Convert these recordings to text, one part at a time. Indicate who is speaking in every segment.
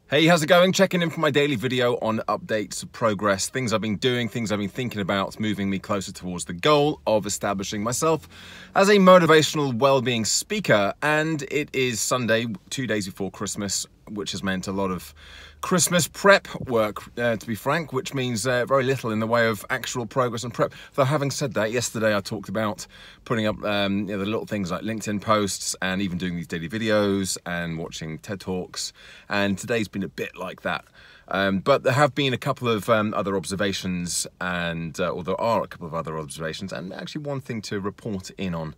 Speaker 1: Hey, how's it going? Checking in for my daily video on updates, progress, things I've been doing, things I've been thinking about, moving me closer towards the goal of establishing myself as a motivational well-being speaker. And it is Sunday, 2 days before Christmas, which has meant a lot of Christmas prep work, to be frank, which means very little in the way of actual progress and prep. Though having said that, yesterday I talked about putting up the little things like LinkedIn posts and even doing these daily videos and watching TED Talks, and today's been a bit like that. But there have been a couple of other observations, and or there are a couple of other observations, and actually one thing to report in on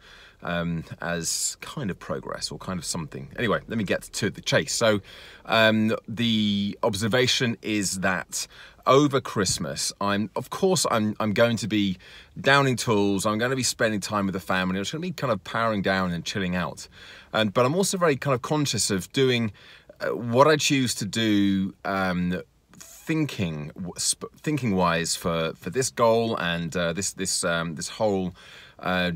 Speaker 1: as kind of progress or kind of something. Anyway, let me get to the chase. So the observation is that over Christmas, I'm going to be downing tools. I'm going to be spending time with the family. I'm just going to be kind of powering down and chilling out. But I'm also very kind of conscious of doing what I choose to do, thinking wise for this goal and this whole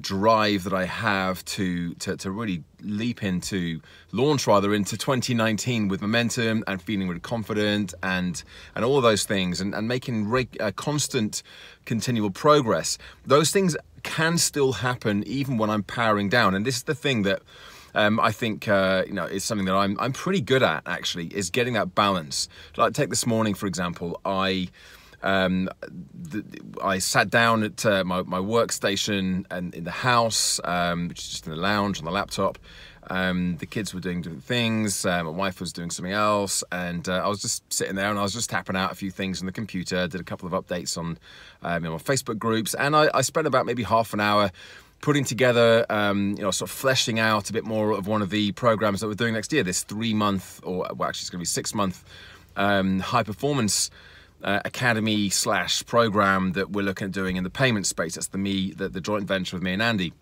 Speaker 1: drive that I have to really launch into 2019 with momentum and feeling really confident and all of those things, and making constant continual progress. Those things can still happen even when I'm powering down, and this is the thing that I think is something that I'm pretty good at, actually, is getting that balance. Like, take this morning, for example. I sat down at my workstation and in the house, which is just in the lounge on the laptop. The kids were doing different things. My wife was doing something else, and I was just sitting there and I was just tapping out a few things on the computer. Did a couple of updates on my Facebook groups, and I spent about maybe half an hour putting together, sort of fleshing out a bit more of one of the programs that we're doing next year. This 3-month, or well, actually it's going to be 6-month high performance academy / program that we're looking at doing in the payment space. That's the joint venture with me and Andy.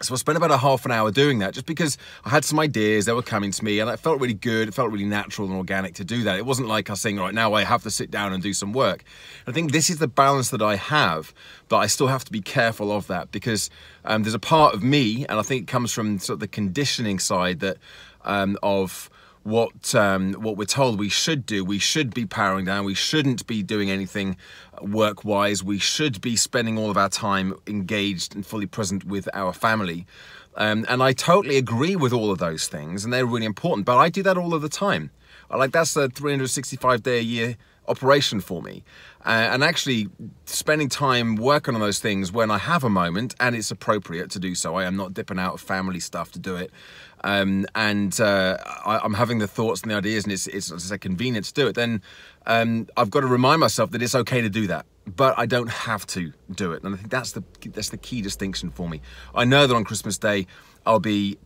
Speaker 1: So I spent about a half an hour doing that, just because I had some ideas that were coming to me, and it felt really good. It felt really natural and organic to do that. It wasn't like I was saying, right now I have to sit down and do some work. I think this is the balance that I have, but I still have to be careful of that, because there's a part of me, and I think it comes from sort of the conditioning side that of what we're told we should do. We should be powering down. We shouldn't be doing anything work-wise. We should be spending all of our time engaged and fully present with our family. And I totally agree with all of those things, and they're really important. But I do that all of the time. That's a 365-day-a-year operation for me. And actually spending time working on those things when I have a moment and it's appropriate to do so. I am not dipping out of family stuff to do it. I'm having the thoughts and the ideas, and it's convenient to do it. Then I've got to remind myself that it's okay to do that, but I don't have to do it. And I think that's the key distinction for me. I know that on Christmas Day I'll be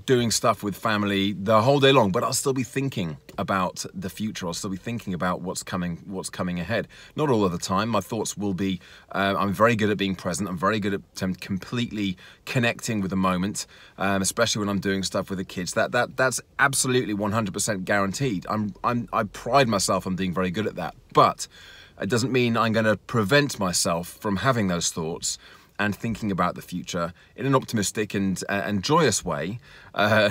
Speaker 1: doing stuff with family the whole day long, but I'll still be thinking about the future. I'll still be thinking about what's coming ahead. Not all of the time. My thoughts will be, I'm very good at being present. I'm very good at completely connecting with the moment, especially when I'm doing stuff with the kids. That's absolutely 100% guaranteed. I pride myself on being very good at that, but it doesn't mean I'm going to prevent myself from having those thoughts and thinking about the future in an optimistic and joyous way. So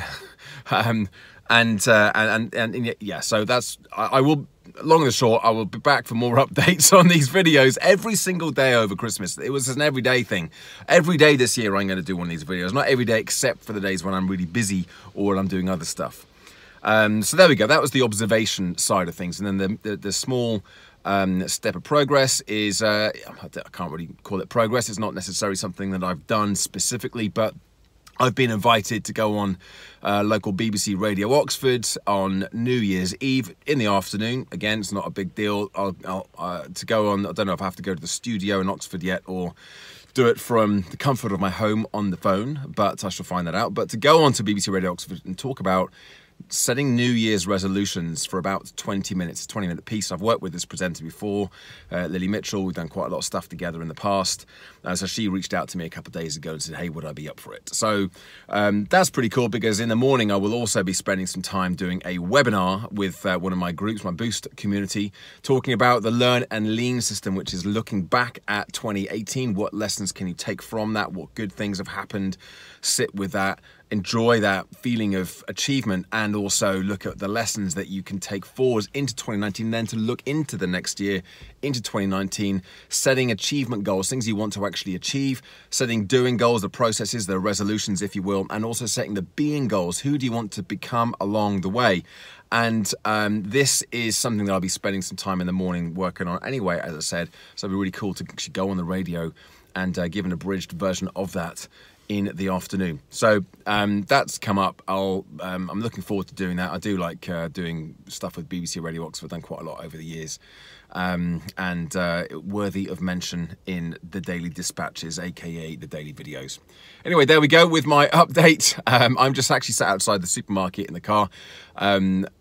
Speaker 1: that's, I will, long and short, I will be back for more updates on these videos every single day over Christmas. It was an everyday thing. Every day this year I'm going to do one of these videos. Not every day except for the days when I'm really busy or when I'm doing other stuff. So there we go. That was the observation side of things. And then the small step of progress is, I can't really call it progress. It's not necessarily something that I've done specifically, but I've been invited to go on local BBC Radio Oxford on New Year's Eve in the afternoon. Again, it's not a big deal. To go on, I don't know if I have to go to the studio in Oxford yet or do it from the comfort of my home on the phone, but I shall find that out. But to go on to BBC Radio Oxford and talk about setting New Year's resolutions for about 20 minutes, 20-minute piece. I've worked with this presenter before, Lily Mitchell. We've done quite a lot of stuff together in the past. So she reached out to me a couple of days ago and said, hey, would I be up for it? So that's pretty cool, because in the morning I will also be spending some time doing a webinar with one of my groups, my Boost community, talking about the Learn and Lean system, which is looking back at 2018. What lessons can you take from that? What good things have happened? Sit with that enjoy that feeling of achievement and also look at the lessons that you can take forward into 2019, then to look into the next year, into 2019, setting achievement goals, things you want to actually achieve, setting doing goals, the processes, the resolutions, if you will, and also setting the being goals. Who do you want to become along the way? And this is something that I'll be spending some time in the morning working on anyway, as I said. So it'll be really cool to actually go on the radio and give an abridged version of that in the afternoon. So that's come up. I'm looking forward to doing that. I do like doing stuff with BBC Radio Oxford. I've done quite a lot over the years. And worthy of mention in the Daily Dispatches, aka the Daily Videos. Anyway, there we go with my update. I'm just actually sat outside the supermarket in the car.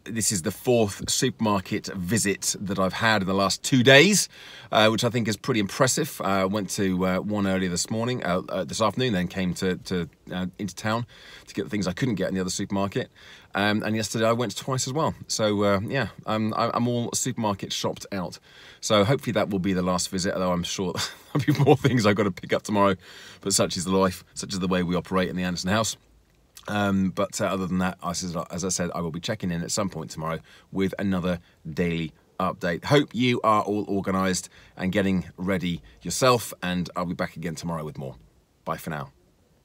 Speaker 1: This is the 4th supermarket visit that I've had in the last 2 days, which I think is pretty impressive. I went to one earlier this afternoon, then came to into town to get the things I couldn't get in the other supermarket. And yesterday I went twice as well. So yeah, I'm all supermarket shopped out. So hopefully that will be the last visit, although I'm sure there'll be more things I've got to pick up tomorrow. But such is the life, such is the way we operate in the Anderson house. But other than that, as I said, I will be checking in at some point tomorrow with another daily update. Hope you are all organised and getting ready yourself, and I'll be back again tomorrow with more. Bye for now.